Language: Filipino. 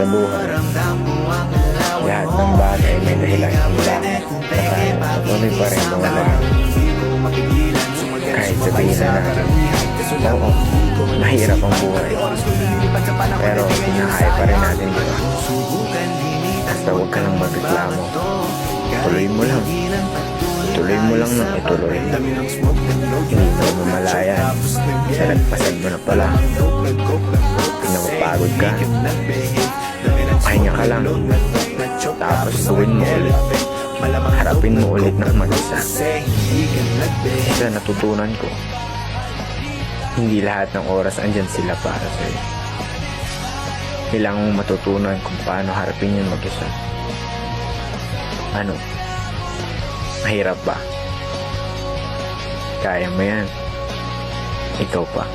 Sa buhay, lahat ng bagay may dahilan kung bakit na tayo patuloy pa rin lumalang. Kahit sabihin na natin, oo, mahirap ang buhay, pero kinakaya pa rin natin, di ba? Basta huwag ka lang magreklamo. Tuloy mo lang. Ituloy mo lang ng ituloy. Hindi mo mamalayan. Nalagpasan mo na pala. Pinapapagod ka. Pahinga ka lang. Tapos gawin mo ulit. Harapin mo ulit ng mag-isa. Kasi natutunan ko, hindi lahat ng oras andyan sila para sa'yo. Kailangan mong matutunan kung paano harapin yung mag-isa. Ano? Mahirap ba? Kaya mo yan. Ikaw pa.